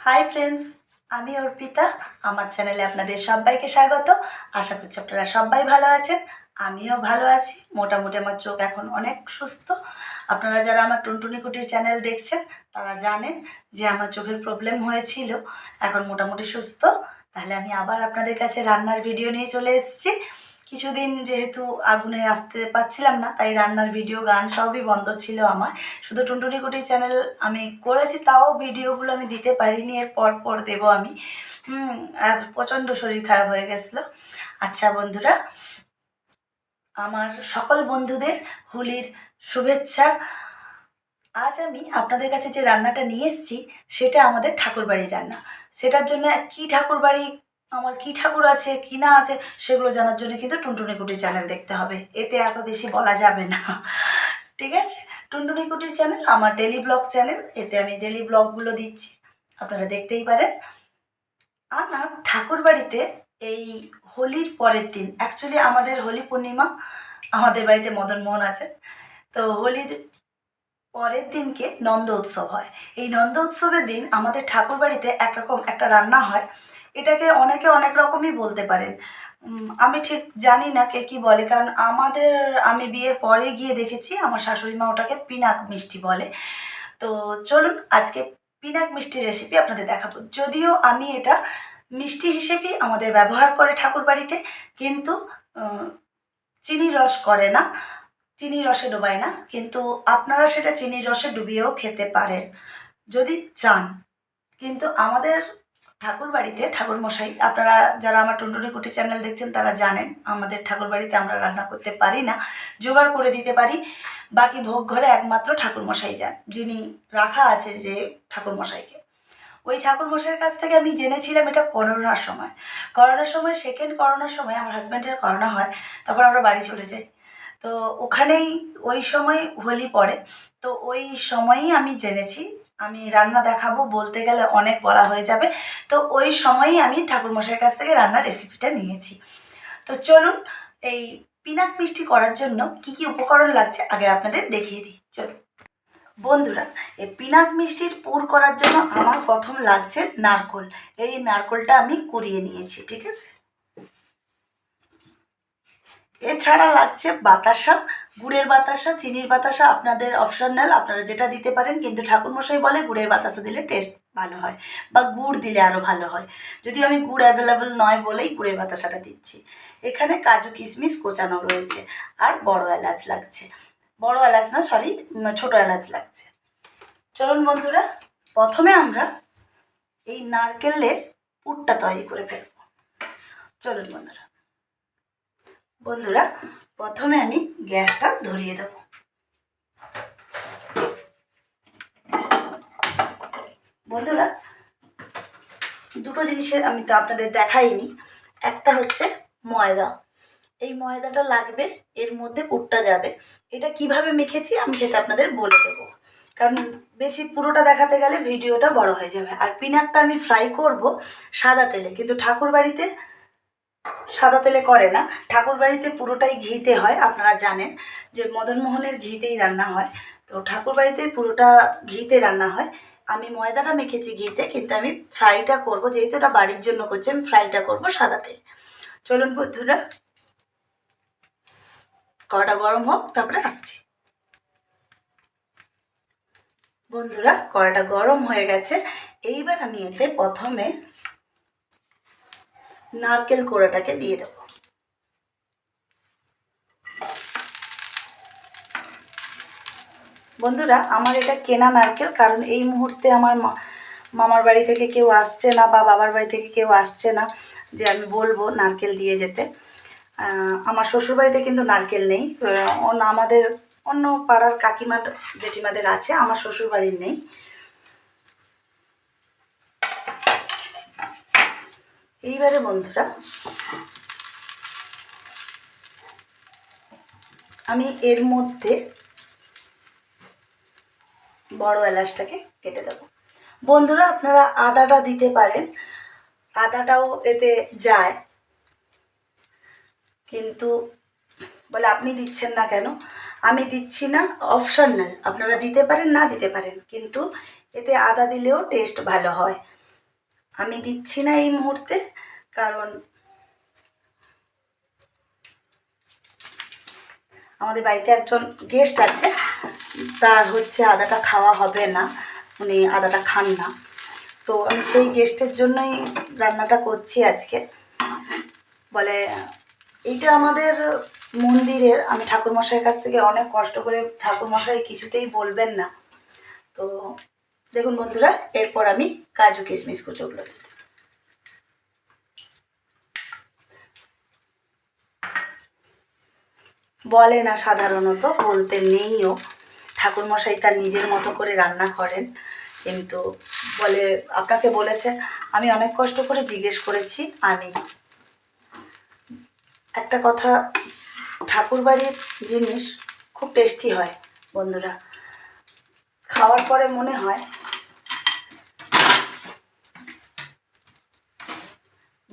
Hi friends, আমি অর্পিতা। আমার চ্যানেলে আপনাদের সবাইকে স্বাগত। আশা করছি আপনারা সবাই ভালো আছেন, আমিও ভালো আছি। মোটামুটি আমার চোখ এখন অনেক সুস্থ। আপনারা যারা আমার টুনটুনি কুটির চ্যানেল দেখছেন তারা জানেন যে আমার চোখের প্রবলেম হয়েছিল, এখন মোটামুটি সুস্থ। তাহলে আমি আবার আপনাদের কাছে রান্নার ভিডিও নিয়ে চলে এসেছি। কিছুদিন যেহেতু আগুনে আসতে পারছিলাম না, তাই রান্নার ভিডিও গান সবই বন্ধ ছিল আমার। শুধু টুনটুনি কুটির চ্যানেল আমি করেছি, তাও ভিডিওগুলো আমি দিতে পারিনি, এর পর দেবো আমি। আর প্রচণ্ড শরীর খারাপ হয়ে গেছিলো। আচ্ছা বন্ধুরা, আমার সকল বন্ধুদের হোলির শুভেচ্ছা। আজ আমি আপনাদের কাছে যে রান্নাটা নিয়ে এসেছি সেটা আমাদের ঠাকুরবাড়ির রান্না। সেটার জন্য কী ঠাকুরবাড়ি, আমার কী ঠাকুর আছে কি না আছে সেগুলো জানার জন্য কিন্তু টুনটুনি কুটির চ্যানেল দেখতে হবে, এতে এত বেশি বলা যাবে না। ঠিক আছে, টুনটুনি কুটির চ্যানেল আমার ডেলি ব্লগ চ্যানেল, এতে আমি ডেলি ব্লগগুলো দিচ্ছি, আপনারা দেখতেই পারেন। আমার ঠাকুরবাড়িতে এই হোলির পরের দিন, অ্যাকচুয়ালি আমাদের হোলি পূর্ণিমা, আমাদের বাড়িতে মদন মোহন আছেন, তো হোলির পরের দিনকে নন্দ উৎসব হয়। এই নন্দ উৎসবের দিন আমাদের ঠাকুরবাড়িতে একরকম একটা রান্না হয়। এটাকে অনেকে অনেক রকমই বলতে পারেন, আমি ঠিক জানি না কে কী বলে, কারণ আমি বিয়ের পরে গিয়ে দেখেছি আমার শাশুড়ি মা ওটাকে পিনাক মিষ্টি বলে। তো চলুন আজকে পিনাক মিষ্টির রেসিপি আপনাদের দেখাবো। যদিও আমি এটা মিষ্টি হিসেবেই আমাদের ব্যবহার করে ঠাকুরবাড়িতে, কিন্তু চিনির রস করে না, চিনির রসে ডোবায় না, কিন্তু আপনারা সেটা চিনির রসে ডুবিয়েও খেতে পারেন যদি চান। কিন্তু আমাদের ঠাকুরবাড়িতে ঠাকুরমশাই, আপনারা যারা আমার টুনটুনি কুটি চ্যানেল দেখছেন তারা জানেন আমাদের ঠাকুরবাড়িতে আমরা রান্না করতে পারি না, জোগাড় করে দিতে পারি। বাকি ভোগ ঘরে একমাত্র ঠাকুরমশাই যান, যিনি রাখা আছে যে ঠাকুরমশাইকে। ওই ঠাকুরমশাইয়ের কাছ থেকে আমি জেনেছিলাম এটা করোনার সময় সেকেন্ড করোনার সময় আমার হাজব্যান্ডের করোনা হয়, তখন আমরা বাড়ি চলে যাই। তো ওখানেই ওই সময় হোলি পড়ে, তো ওই সময়ই আমি জেনেছি। আমি রান্না দেখাবো বলতে গেলে অনেক বলা হয়ে যাবে, তো ওই সময়ই আমি ঠাকুরমশাইয়ের কাছ থেকে রান্নার রেসিপিটা নিয়েছি। তো চলুন, এই পিনাক মিষ্টি করার জন্য কি কি উপকরণ লাগছে আগে আপনাদের দেখিয়ে দিই। চলুন বন্ধুরা, এই পিনাক মিষ্টির পুর করার জন্য আমার প্রথম লাগছে নারকোল। এই নারকোলটা আমি কুড়িয়ে নিয়েছি, ঠিক আছে। এছাড়া লাগছে বাতাসা, গুড়ের বাতাসা, চিনির বাতাসা আপনাদের অপশনাল, আপনারা যেটা দিতে পারেন, কিন্তু ঠাকুরমশাই বলে গুড়ের বাতাসা দিলে টেস্ট ভালো হয়, বা গুড় দিলে আরও ভালো হয়। যদিও আমি গুড় অ্যাভেলেবেল নয় বলেই গুড়ের বাতাসাটা দিচ্ছি। এখানে কাজু কিশমিশ কোচানো রয়েছে, আর বড় এলাচ লাগছে, বড় এলাচ না সরি, ছোট এলাচ লাগছে। চলুন বন্ধুরা, প্রথমে আমরা এই নারকেলের পুরটা তৈরি করে ফেলব। চলুন বন্ধুরা, প্রথমে আমি গ্যাসটা ধরিয়ে দেব। বন্ধুরা, দুটো জিনিসের আমি তো আপনাদের দেখাইনি, একটা হচ্ছে ময়দা, এই ময়দাটা লাগবে, এর মধ্যে পুরটা যাবে। এটা কিভাবে মেখেছি আমি সেটা আপনাদের বলে দেবো, কারণ বেশি পুরোটা দেখাতে গেলে ভিডিওটা বড় হয়ে যাবে। আর পিনাকটা আমি ফ্রাই করব সাদা তেলে, কিন্তু ঠাকুরবাড়িতে সাদা তেলে করে না, ঠাকুরবাড়িতে পুরোটাই ঘিতে হয়। আপনারা জানেন যে মদনমোহনের ঘিতেই রান্না হয়, তো ঠাকুরবাড়িতে পুরোটা ঘিতে রান্না হয়। আমি ময়দাটা মেখেছি ঘিতে, কিন্তু আমি ফ্রাইটা করব, যেহেতু এটা বাড়ির জন্য করছি, আমি ফ্রাইটা করব সাদা তেলে। চলুন বন্ধুরা, কড়াটা গরম হোক, তারপরে আসছি। বন্ধুরা, কড়াটা গরম হয়ে গেছে, এইবার আমি এতে প্রথমে নারকেল কোড়াটাকে দিয়ে দেব। বন্ধুরা, আমার এটা কেনা নারকেল, কারণ এই মুহূর্তে আমার মামার বাড়ি থেকে কেউ আসছে না, বা বাবার বাড়ি থেকে কেউ আসছে না যে আমি বলবো নারকেল দিয়ে যেতে। আমার শ্বশুরবাড়িতে কিন্তু নারকেল নেই, আমাদের অন্য পাড়ার কাকিমা জেঠিমাদের আছে, আমার শ্বশুরবাড়ির নেই। এইবারে বন্ধুরা, আমি এর মধ্যে বড় এলাচটাকে কেটে দেবো। বন্ধুরা, আপনারা আদাটা দিতে পারেন, আদাটাও এতে যায়, কিন্তু বলে আপনি দিচ্ছেন না কেন, আমি দিচ্ছি না, অপশনাল, আপনারা দিতে পারেন না দিতে পারেন, কিন্তু এতে আদা দিলেও টেস্ট ভালো হয়। আমি দিচ্ছি না এই মুহূর্তে, কারণ আমাদের বাড়িতে একজন গেস্ট আছে, তার হচ্ছে আদাটা খাওয়া হবে না, উনি আদাটা খান না। তো আমি সেই গেস্টের জন্যই রান্নাটা করছি আজকে। বলে এইটা আমাদের মন্দিরের, আমি ঠাকুরমশাইয়ের কাছ থেকে অনেক কষ্ট করে, ঠাকুরমশাই কিছুতেই বলবেন না। তো দেখুন বন্ধুরা, এরপর আমি কাজু কিশমিশ কুচোগুলো বলে না, সাধারণত বলতে নেইও। ঠাকুরমশাই তার নিজের মতো করে রান্না করেন, কিন্তু বলে আপনাকে বলেছে। আমি অনেক কষ্ট করে জিজ্ঞেস করেছি। আমি একটা কথা, ঠাকুরবাড়ির জিনিস খুব টেস্টি হয় বন্ধুরা। খাওয়ার পরে মনে হয়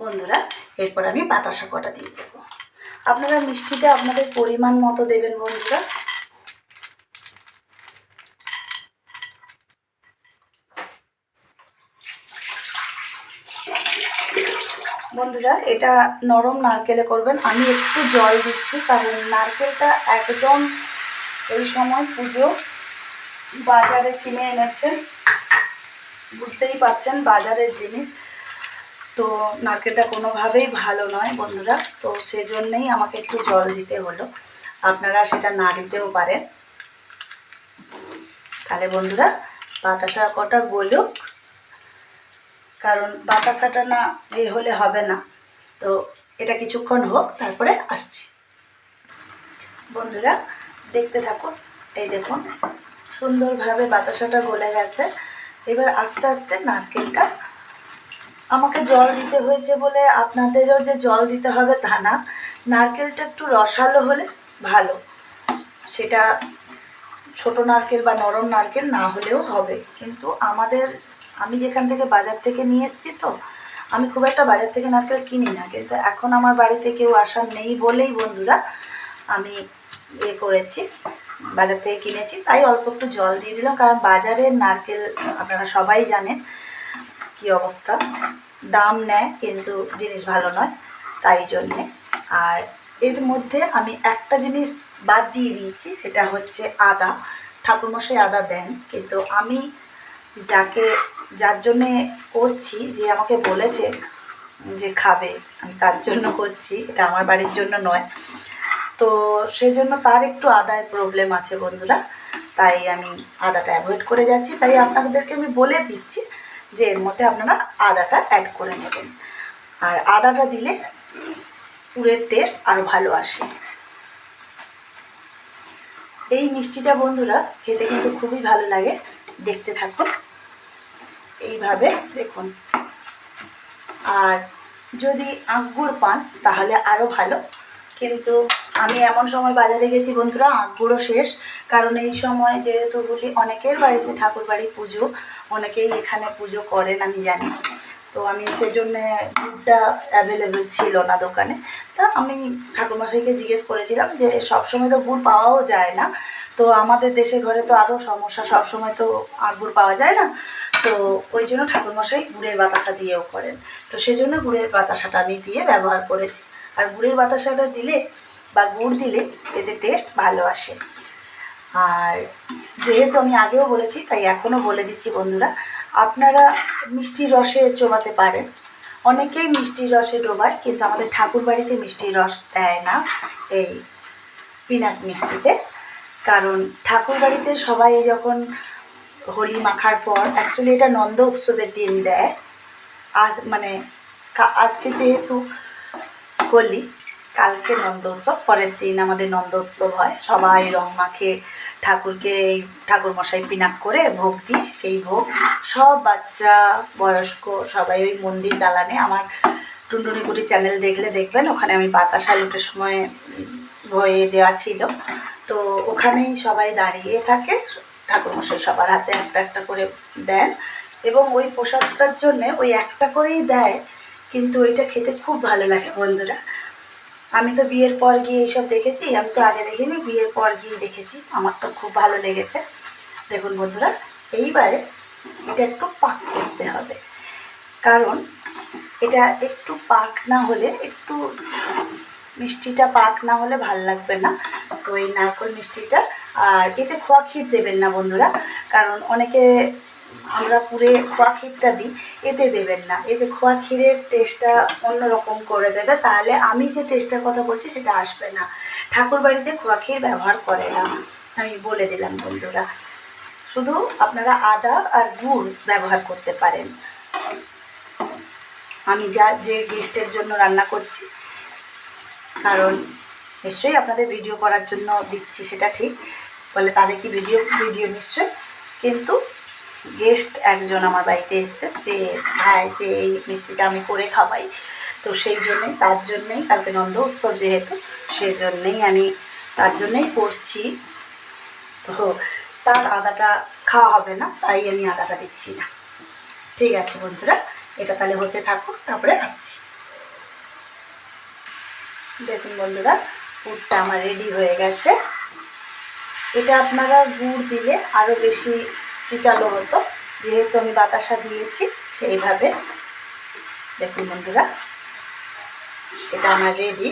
বন্ধুরা, এরপর আমি বাতাসা কটা দিয়ে দেবো। আপনারা মিষ্টিটা আপনাদের পরিমাণ মতো দেবেন বন্ধুরা। বন্ধুরা, এটা নরম নারকেলে করবেন। আমি একটু জল দিচ্ছি, কারণ নারকেলটা একদম এই সময় পুজো বাজারে কিনে এনেছে, বুঝতেই পারছেন বাজারের জিনিস, তো নারকেলটা কোনোভাবেই ভালো নয় বন্ধুরা। তো সেজন্যেই আমাকে একটু জল দিতে হলো, আপনারা সেটা না দিতেও পারেন। তাহলে বন্ধুরা বাতাসা কটা গলুক, কারণ বাতাসাটা না হলে হবে না। তো এটা কিছুক্ষণ হোক, তারপরে আসছি বন্ধুরা, দেখতে থাকুন। এই দেখুন সুন্দরভাবে বাতাসাটা গলে গেছে। এবার আস্তে আস্তে নারকেলটা, আমাকে জল দিতে হয়েছে বলে আপনাদেরও যে জল দিতে হবে তা না। নারকেলটা একটু রসালো হলে ভালো, সেটা ছোট নারকেল বা নরম নারকেল না হলেও হবে। কিন্তু আমি যেখান থেকে বাজার থেকে নিয়ে এসেছি, তো আমি খুব একটা বাজার থেকে নারকেল কিনি না, কিন্তু এখন আমার বাড়িতে কেউ আসার নেই বলেই বন্ধুরা আমি করেছি, বাজার থেকে কিনেছি, তাই অল্প একটু জল দিয়ে দিলাম। কারণ বাজারের নারকেল আপনারা সবাই জানেন কি অবস্থা, দাম নেয় কিন্তু জিনিস ভালো নয়, তাই জন্যে। আর এর মধ্যে আমি একটা জিনিস বাদ দিয়ে দিয়েছি, সেটা হচ্ছে আদা। ঠাকুরমশাই আদা দেন, কিন্তু আমি যার জন্যে করছি, যে আমাকে বলেছে যে খাবে, আমি তার জন্য করছি, এটা আমার বাড়ির জন্য নয়। তো সেজন্য তার একটু আদার প্রবলেম আছে বন্ধুরা, তাই আমি আদাটা অ্যাভয়েড করে যাচ্ছি। তাই আপনাদেরকে আমি বলে দিচ্ছি যে এর মধ্যে আপনারা আদাটা অ্যাড করে নেবেন, আর আদাটা দিলে পুরের টেস্ট আরও ভালো আসে। এই মিষ্টিটা বন্ধুরা খেতে কিন্তু খুবই ভালো লাগে, দেখতে থাকুন এইভাবে দেখুন। আর যদি আঙ্গুর পান তাহলে আরও ভালো, কিন্তু আমি এমন সময় বাজারে গেছি বন্ধুরা, আঙ্গুরও শেষ। কারণ এই সময় যেহেতু বলি অনেকের বাড়িতে ঠাকুর বাড়ি পুজো, অনেকেই এখানে পুজো করেন আমি জানি, তো আমি সেজন্যে গুড়টা অ্যাভেলেবেল ছিল না দোকানে। তা আমি ঠাকুরমশাইকে জিজ্ঞেস করেছিলাম যে সবসময় তো গুড় পাওয়াও যায় না, তো আমাদের দেশে ঘরে তো আরও সমস্যা, সবসময় তো গুড় পাওয়া যায় না, তো ওই জন্য ঠাকুরমশাই গুড়ের বাতাসা দিয়েও করেন। তো সেজন্য গুড়ের বাতাসাটা আমি দিয়ে ব্যবহার করেছি। আর গুড়ের বাতাসাটা দিলে বা গুড় দিলে এতে টেস্ট ভালো আসে। আর যেহেতু আমি আগেও বলেছি, তাই এখনও বলে দিচ্ছি বন্ধুরা, আপনারা মিষ্টির রসে চোবাতে পারেন, অনেকেই মিষ্টির রসে ডোবায়, কিন্তু আমাদের ঠাকুর বাড়িতে মিষ্টির রস দেয় না এই পিনাট মিষ্টিতে। কারণ ঠাকুর বাড়িতে সবাই যখন হোলি মাখার পর, অ্যাকচুয়ালি এটা নন্দ উৎসবের দিন দেয়। মানে আজকে যেহেতু হোলি, কালকে নন্দ উৎসব, পরের দিন আমাদের নন্দ উৎসব হয়। সবাই রং মাখে ঠাকুরকে, এই ঠাকুরমশাই পিনাক করে ভোগ দিয়ে, সেই ভোগ সব বাচ্চা বয়স্ক সবাই ওই মন্দির দালানে, আমার টুনটুনিকুটি চ্যানেল দেখলে দেখবেন, ওখানে আমি বাতাসা লুটের সময় হয়ে দেওয়া ছিল, তো ওখানেই সবাই দাঁড়িয়ে থাকে, ঠাকুরমশাই সবার হাতে একটা একটা করে দেন, এবং ওই প্রসাদটার জন্যে ওই একটা করেই দেয়, কিন্তু ওইটা খেতে খুব ভালো লাগে বন্ধুরা। আমি তো বিয়ের পর গিয়ে এইসব দেখেছি, আমি তো আগে দেখিনি, বিয়ের পর গিয়ে দেখেছি, আমার তো খুব ভালো লেগেছে। দেখুন বন্ধুরা, এইবারে এটা একটু পাক করতে হবে, কারণ এটা একটু পাক না হলে, একটু মিষ্টিটা পাক না হলে ভাল লাগবে না। তো এই নারকেল মিষ্টিটা, আর এতে খোয়া ক্ষীর দেবেন না বন্ধুরা, কারণ অনেকে আমরা পুরে খোয়া ক্ষীরটা দিই, এতে দেবেন না, এতে খোয়া ক্ষীরের টেস্টটা অন্যরকম করে দেবে, তাহলে আমি যে টেস্টের কথা বলছি সেটা আসবে না। ঠাকুর বাড়িতে খোয়া ক্ষীর ব্যবহার করে না, আমি বলে দিলাম বন্ধুরা। শুধু আপনারা আদা আর গুড় ব্যবহার করতে পারেন। আমি যে গেস্টের জন্য রান্না করছি, কারণ নিশ্চয়ই আপনাদের ভিডিও করার জন্য দিচ্ছি, সেটা ঠিক, বলে তাদের কি ভিডিও নিশ্চয়, কিন্তু গেস্ট একজন আমার বাড়িতে এসছে, যে চায় যে এই মিষ্টিটা আমি করে খাওয়াই, তো সেই জন্যই, তার জন্যেই, কালকে নন্দ উৎসব যেহেতু, সেই জন্যেই আমি তার জন্যেই করছি। তো তার আদাটা খাওয়া হবে না, তাই আমি আদাটা দিচ্ছি না। ঠিক আছে বন্ধুরা, এটা তাহলে হতে থাকুক, তারপরে আসছি। দেখুন বন্ধুরা, পুরটা আমার রেডি হয়ে গেছে। এটা আপনারা গুড় দিলে আরও বেশি চিটালো হতো, যেহেতু আমি বাতাসা দিয়েছি সেইভাবে। দেখুন বন্ধুরা, এটা আমার রেডি,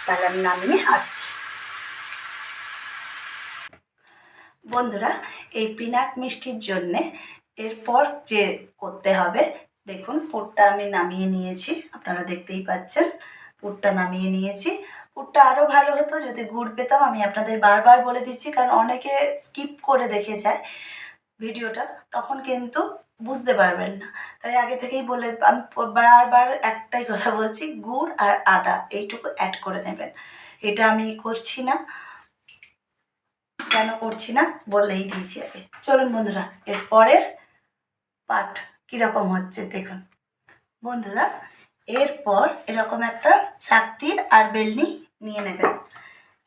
তাহলে আমি নামিয়ে আসছি। বন্ধুরা, এই পিনাট মিষ্টির জন্যে এরপর যে করতে হবে, দেখুন পুরটা আমি নামিয়ে নিয়েছি, আপনারা দেখতেই পাচ্ছেন পুরটা নামিয়ে নিয়েছি। পুরটা আরও ভালো হতো যদি গুড় পেতাম, আমি আপনাদের বারবার বলে দিচ্ছি, কারণ অনেকে স্কিপ করে দেখে যায় ভিডিওটা, তখন কিন্তু বুঝতে পারবেন না, তাই আগে থেকেই বলে আমি বারবার একটাই কথা বলছি, গুড় আর আদা এইটুকু অ্যাড করে নেবেন। এটা আমি করছি না, কেন করছি না বললেই দিয়েছি আগে। চলুন বন্ধুরা, এর পরের পার্ট কীরকম হচ্ছে দেখুন। বন্ধুরা, এরপর এরকম একটা চাকতি আর বেলনি নিয়ে নেবেন।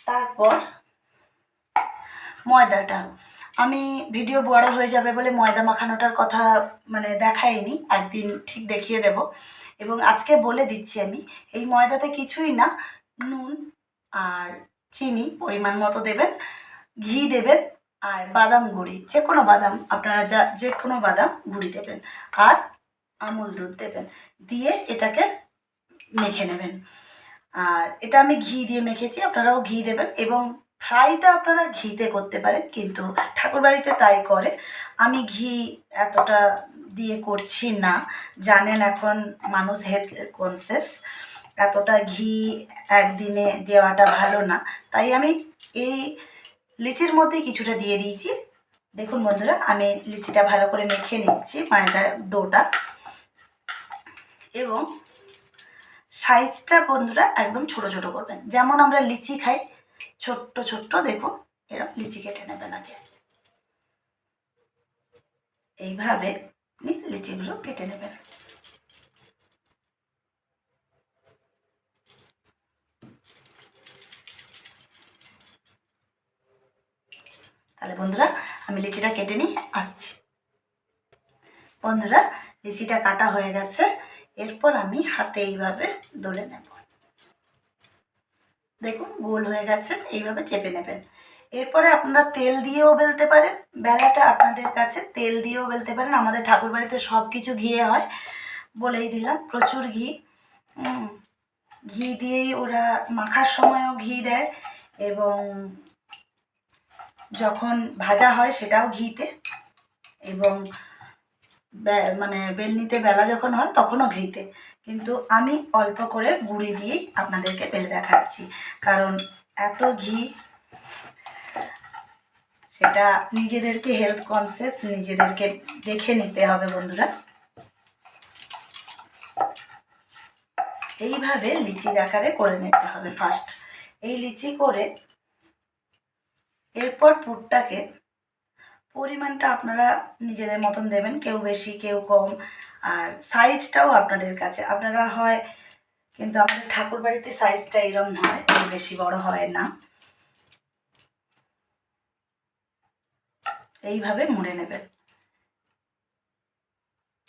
তারপর ময়দাটা, আমি ভিডিও বড় হয়ে যাবে বলে ময়দা মাখানোটার কথা দেখাইনি, একদিন ঠিক দেখিয়ে দেব। এবং আজকে বলে দিচ্ছি আমি, এই ময়দাতে কিছুই না, নুন আর চিনি পরিমাণ মতো দেবেন, ঘি দেবেন, আর বাদাম গুঁড়ি, যে কোনো বাদাম, আপনারা যে কোনো বাদাম গুঁড়ি দেবেন, আর আমুল দুধ দেবেন, দিয়ে এটাকে মেখে নেবেন। আর এটা আমি ঘি দিয়ে মেখেছি, আপনারাও ঘি দেবেন, এবং ফ্রাইটা আপনারা ঘিতে করতে পারেন, কিন্তু ঠাকুরবাড়িতে তাই করে, আমি ঘি এতটা দিয়ে করছি না, জানেন এখন মানুষ হেলথ কনসিয়াস, এতটা ঘি একদিনে দেওয়াটা ভালো না, তাই আমি এই লিচির মধ্যে কিছুটা দিয়ে দিয়েছি। দেখুন বন্ধুরা, আমি লিচিটা ভালো করে মেখে নিচ্ছি, ময়দার ডোটা, এবং সাইজটা বন্ধুরা একদম ছোট ছোট করবেন, যেমন আমরা লিচি খাই ছোট্ট ছোট্ট, দেখুন এরকম লিচি কেটে নেবেন আগে, এইভাবে লিচিগুলো কেটে নেবেন। তাহলে বন্ধুরা, আমি লিচিটা কেটে নিয়ে আসছি। বন্ধুরা, লিচিটা কাটা হয়ে গেছে, এরপর আমি হাতে এইভাবে দলে নেব, দেখুন গোল হয়ে গেছে, এইভাবে চেপে নেবেন। এরপরে আপনারা তেল দিয়েও বেলতে পারেন, বেলাটা আপনাদের কাছে, তেল দিয়েও বেলতে পারেন, আমাদের ঠাকুরবাড়িতে সব কিছু ঘিয়ে হয়, বলেই দিলাম, প্রচুর ঘি, ঘি দিয়েই ওরা মাখার সময়ও ঘি দেয়, এবং যখন ভাজা হয় সেটাও ঘিতে, এবং বেলনিতে বেলা যখন হয় তখনও ঘিতে, কিন্তু আমি অল্প করে গুঁড়ি দিয়েই আপনাদেরকে বেলে দেখাচ্ছি, কারণ এত ঘি, সেটা নিজেদেরকে হেলথ কনসিয়াস, নিজেদেরকে দেখে নিতে হবে বন্ধুরা। এইভাবে লিচির আকারে করে নিতে হবে ফার্স্ট, এই লিচি করে এরপর পুরটাকে পরিমাণটা আপনারা নিজেদের মতন দেবেন, কেউ বেশি কেউ কম, আর সাইজটাও আপনাদের কাছে, আপনারা হয়, কিন্তু আমাদের ঠাকুর বাড়িতে সাইজটা এরম হয়, বেশি বড় হয় না, এইভাবে মুড়ে নেবেন,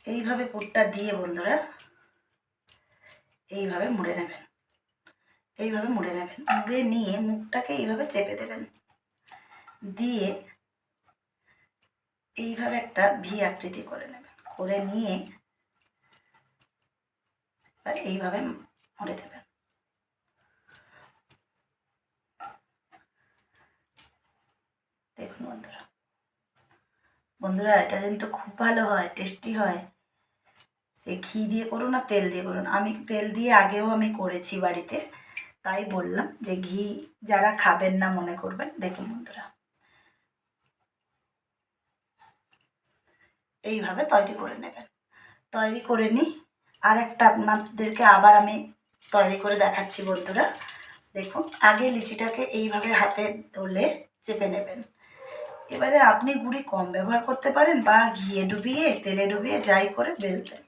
এইভাবে পুরটা দিয়ে বন্ধুরা এইভাবে মুড়ে নেবেন, এইভাবে মুড়ে নেবেন, মুড়ে নিয়ে মুখটাকে এইভাবে চেপে দেবেন, দিয়ে এইভাবে একটা ভি আকৃতি করে নেবেন, করে নিয়ে এবার এইভাবে মুড়ে দেবেন। দেখুন বন্ধুরা, বন্ধুরা এটা কিন্তু খুব ভালো হয়, টেস্টি হয়। সে ঘি দিয়ে করুন আর তেল দিয়ে করুন। আমি তেল দিয়ে আগেও আমি করেছি বাড়িতে, তাই বললাম যে ঘি যারা খাবেন না মনে করবেন। দেখুন বন্ধুরা, এইভাবে তৈরি করে নেবেন। তৈরি করে নিই, আর একটা আপনাদেরকে আবার আমি তৈরি করে দেখাচ্ছি বন্ধুরা। দেখুন, আগে লিচিটাকে এইভাবে হাতে ধরলে চেপে নেবেন। এবারে আপনি গুঁড়ি কম ব্যবহার করতে পারেন বা ঘিয়ে ডুবিয়ে তেলে ডুবিয়ে যাই করে বেলতেন।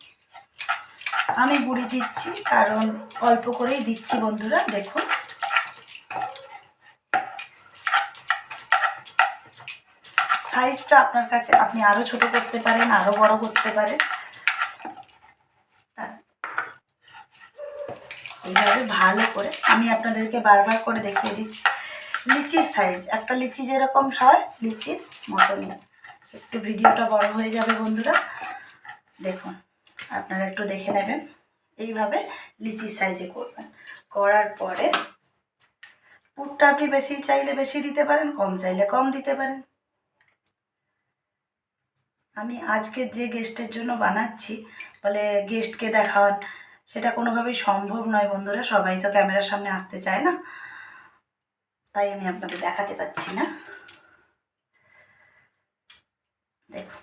আমি গুঁড়ি দিচ্ছি কারণ অল্প করেই দিচ্ছি বন্ধুরা। দেখুন, সাইজটা আপনার কাছে, আপনি আরও ছোট করতে পারেন, আরও বড় করতে পারেন। এইভাবে ভালো করে আমি আপনাদেরকে বারবার করে দেখিয়ে দিচ্ছি। লিচির সাইজ, একটা লিচি যেরকম হয় লিচির মতনই। একটু ভিডিওটা বড় হয়ে যাবে বন্ধুরা, দেখুন আপনারা একটু দেখে নেবেন। এইভাবে লিচির সাইজে করবেন। করার পরে পুরটা আপনি বেশি চাইলে বেশি দিতে পারেন, কম চাইলে কম দিতে পারেন। আমি আজকে যে গেস্টের জন্য বানাচ্ছি, বলে গেস্টকে দেখান, সেটা কোনোভাবেই সম্ভব নয় বন্ধুরা। সবাই তো ক্যামেরার সামনে আসতে চায় না, তাই আমি আপনাদের দেখাতে পাচ্ছি না। দেখুন,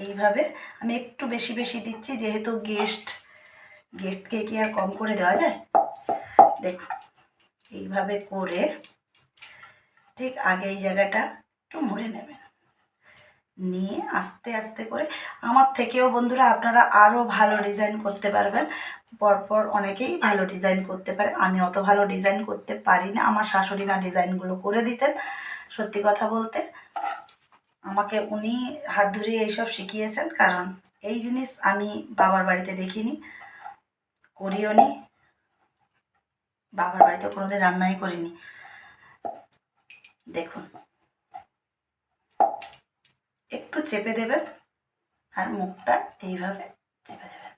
এইভাবে আমি একটু বেশি বেশি দিচ্ছি, যেহেতু গেস্টকে কি আর কম করে দেওয়া যায়। দেখুন, এইভাবে করে ঠিক আগে এই জায়গাটা একটু মুড়ে নেবেন, নিয়ে আস্তে আস্তে করে, আমার থেকেও বন্ধুরা আপনারা আরও ভালো ডিজাইন করতে পারবেন। পরপর অনেকেই ভালো ডিজাইন করতে পারে, আমি অত ভালো ডিজাইন করতে পারি না। আমার শাশুড়ি মা ডিজাইনগুলো করে দিতেন। সত্যি কথা বলতে আমাকে উনি হাত ধরে এইসব শিখিয়েছেন, কারণ এই জিনিস আমি বাবার বাড়িতে দেখিনি, করিও নি, বাবার বাড়িতে কোনোদিন রান্নাই করিনি। দেখুন, একটু চেপে দেবেন আর মুখটা এইভাবে চেপে দেবেন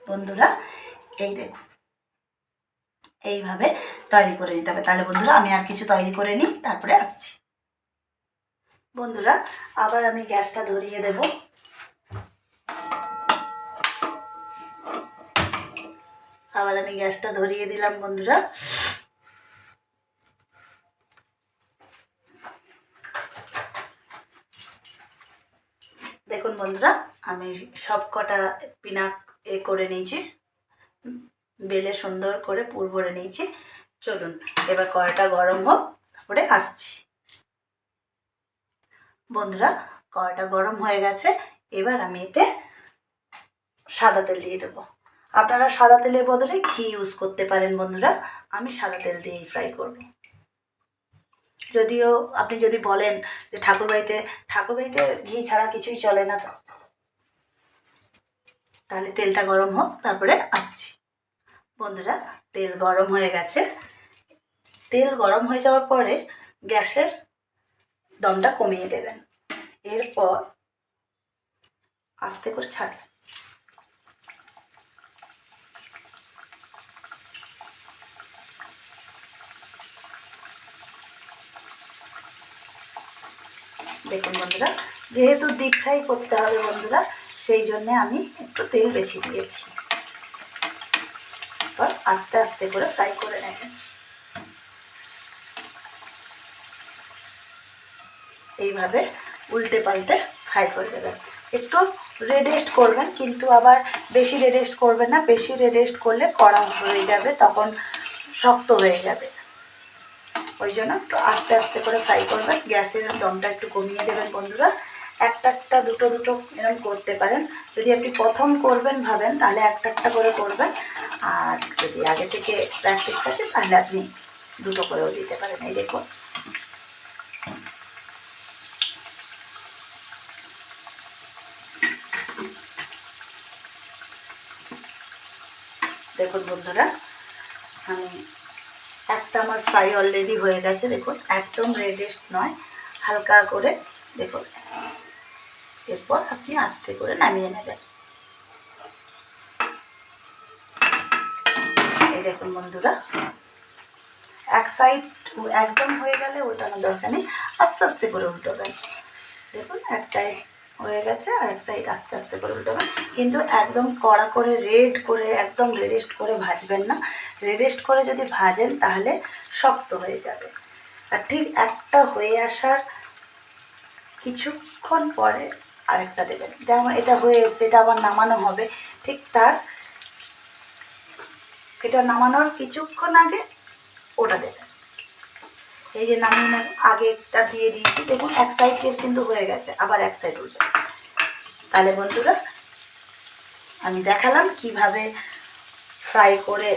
বন্ধুরা। এই দেখুন, এইভাবে তৈরি করে নিতে হবে। তাহলে বন্ধুরা আমি আর কিছু তৈরি করে নিই, তারপরে আসছি। বন্ধুরা আবার আমি গ্যাসটা ধরিয়ে দেব। আবার আমি গ্যাসটা ধরিয়ে দিলাম বন্ধুরা। দেখুন বন্ধুরা, আমি সব কটা পিনাক করে নিয়েছি, বেলে সুন্দর করে পুর ভরে নিয়েছি। চলুন এবার কড়াটা গরম হোক, তারপরে আসছি। বন্ধুরা কড়াটা গরম হয়ে গেছে, এবার আমি এতে সাদা তেল দিয়ে দেবো। আপনারা সাদা তেলের বদলে ঘি ইউজ করতে পারেন বন্ধুরা, আমি সাদা তেল দিয়েই ফ্রাই করব। যদিও আপনি যদি বলেন যে ঠাকুরবাড়িতে ঘি ছাড়া কিছুই চলে না, তাহলে তেলটা গরম হোক, তারপরে আসছি। বন্ধুরা তেল গরম হয়ে গেছে। তেল গরম হয়ে যাওয়ার পরে গ্যাসের দমটা কমিয়ে দেবেন। এরপর আস্তে করে ছাড়বেন। দেখুন বন্ধুরা, যেহেতু ডিপ ফ্রাই করতে হবে বন্ধুরা, সেই জন্যে আমি একটু তেল বেশি দিয়েছি। এবার আস্তে আস্তে করে ফ্রাই করে নেবেন। এইভাবে উল্টে পাল্টে ফ্রাই করে দেবেন। একটু রেডেস্ট করবেন, কিন্তু আবার বেশি রেডেস্ট করবেন না। বেশি রেডেস্ট করলে কড়া হয়ে যাবে, তখন শক্ত হয়ে যাবে। ওই জন্য একটু আস্তে আস্তে করে ফ্রাই করবেন। গ্যাসের দমটা একটু কমিয়ে দেবেন বন্ধুরা। একটা দুটো এরকম করতে পারেন। যদি আপনি প্রথম করবেন ভাবেন, তাহলে একটা করে করবেন। আর যদি আগে থেকে প্র্যাকটিস থাকে, তাহলে আপনি দুটো করেও দিতে পারেন। এই দেখুন, দেখুন বন্ধুরা, আমি একটা আমার ফ্রাই অলরেডি হয়ে গেছে। দেখুন একদম রেডিস্ট নয়, হালকা করে দেখুন এরপর আপনি আস্তে করে নামিয়ে নেবেন। এই দেখুন বন্ধুরা, এক সাইড একদম হয়ে গেলে উল্টানোর দরকার নেই, আস্তে আস্তে করে উল্টোবেন। দেখুন এক সাইড হয়ে গেছে আর এক সাইড আস্তে আস্তে করে উল্টোবেন, কিন্তু একদম কড়া করে রেড করে একদম রেডেস্ট করে ভাজবেন না। রেডেস্ট করে যদি ভাজেন তাহলে শক্ত হয়ে যাবে। আর ঠিক একটা হয়ে আসার কিছুক্ষণ পরে আরেকটা দেবেন। যেমন এটা হয়ে এসছে, এটা আবার নামানো হবে, ঠিক তার এটা নামানোর কিছুক্ষণ আগে ওটা দেবেন। এই যে নামিয়ে নেব, আগেরটা দিয়ে দিয়েছি, দেখুন এক সাইডের কিন্তু হয়ে গেছে, আবার এক সাইড উল্টে। তাহলে বন্ধুরা আমি দেখালাম কিভাবে ফ্রাই করে,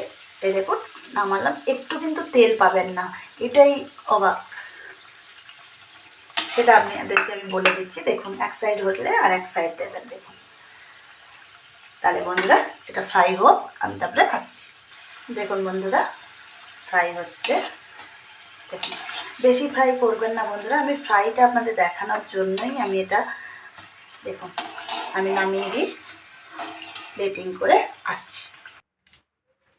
এই দেখুন নামালাম, একটু কিন্তু তেল পাবেন না, এটাই অবাক, সেটা আপনাদেরকে আমি বলে দিচ্ছি। দেখুন এক সাইড হলে আর এক সাইড দেবেন। দেখুন তাহলে বন্ধুরা এটা ফ্রাই হোক, আমি তারপরে আসছি। দেখুন বন্ধুরা ফ্রাই হচ্ছে। দেখুন বেশি ফ্রাই করবেন না বন্ধুরা, আমি ফ্রাইটা আপনাদের দেখানোর জন্যই আমি এটা, দেখুন আমি নামিয়ে দিই, প্লেটিং করে আসছি।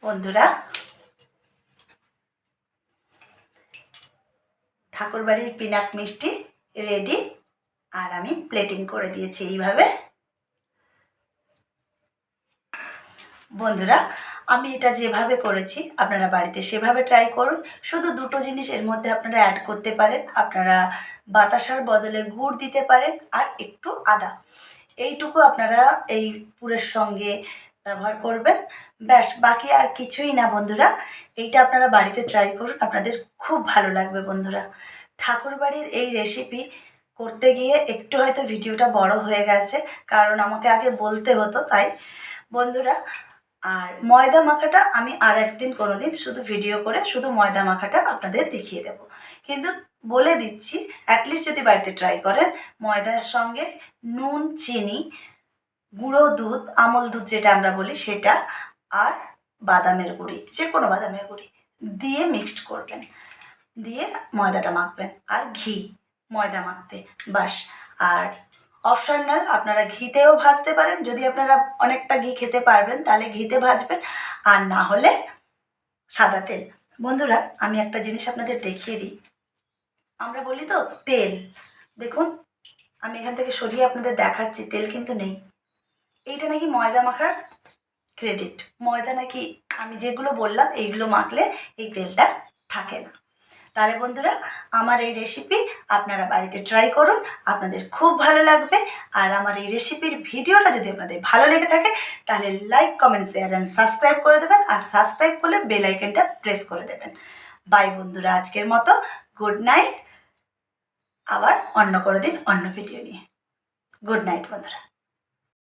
বন্ধুরা ঠাকুরবাড়ির পিনাক মিষ্টি রেডি, আর আমি প্লেটিং করে দিয়েছি এইভাবে। বন্ধুরা আমি এটা যেভাবে করেছি আপনারা বাড়িতে সেভাবে ট্রাই করুন। শুধু দুটো জিনিস এর মধ্যে আপনারা অ্যাড করতে পারেন, আপনারা বাতাসার বদলে গুড় দিতে পারেন আর একটু আদা, এইটুকু আপনারা এই পুরের সঙ্গে ব্যবহার করবেন, ব্যাস, বাকি আর কিছুই না। বন্ধুরা এইটা আপনারা বাড়িতে ট্রাই করুন, আপনাদের খুব ভালো লাগবে। বন্ধুরা ঠাকুরবাড়ির এই রেসিপি করতে গিয়ে একটু হয়তো ভিডিওটা বড় হয়ে গেছে, কারণ আমাকে আগে বলতে হতো তাই। বন্ধুরা আর ময়দা মাখাটা আমি আর একদিন কোনো দিন শুধু ভিডিও করে শুধু ময়দা মাখাটা আপনাদের দেখিয়ে দেব, কিন্তু বলে দিচ্ছি অ্যাটলিস্ট যদি বাড়িতে ট্রাই করেন, ময়দার সঙ্গে নুন, চিনি, গুঁড়ো দুধ, আমল দুধ যেটা আমরা বলি সেটা, আর বাদামের গুঁড়ি, যে কোনো বাদামের গুঁড়ি দিয়ে মিক্সড করবেন, দিয়ে ময়দাটা মাখবেন, আর ঘি ময়দা মাখতে, বাস। আর অপশনাল আপনারা ঘিতেও ভাজতে পারেন, যদি আপনারা অনেকটা ঘি খেতে পারবেন তাহলে ঘিতে ভাজবেন, আর না হলে সাদা তেল। বন্ধুরা আমি একটা জিনিস আপনাদের দেখিয়ে দিই, আমরা বলি তো তেল, দেখুন আমি এখান থেকে সরিয়ে আপনাদের দেখাচ্ছি, তেল কিন্তু নেই। এইটা নাকি ময়দা মাখার ক্রেডিট, ময়দা নাকি আমি যেগুলো বললাম এইগুলো মাখলে এই তেলটা থাকে না। তাহলে বন্ধুরা আমার এই রেসিপি আপনারা বাড়িতে ট্রাই করুন, আপনাদের খুব ভালো লাগবে। আর আমার এই রেসিপির ভিডিওটা যদি আপনাদের ভালো লেগে থাকে তাহলে like, comment, share and subscribe করে দেবেন, আর সাবস্ক্রাইব করলে বেল আইকনটা প্রেস করে দেবেন। বাই বন্ধুরা, আজকের মতো গুড নাইট, আবার অন্য কোনো দিন অন্য ভিডিও নিয়ে। গুড নাইট বন্ধুরা।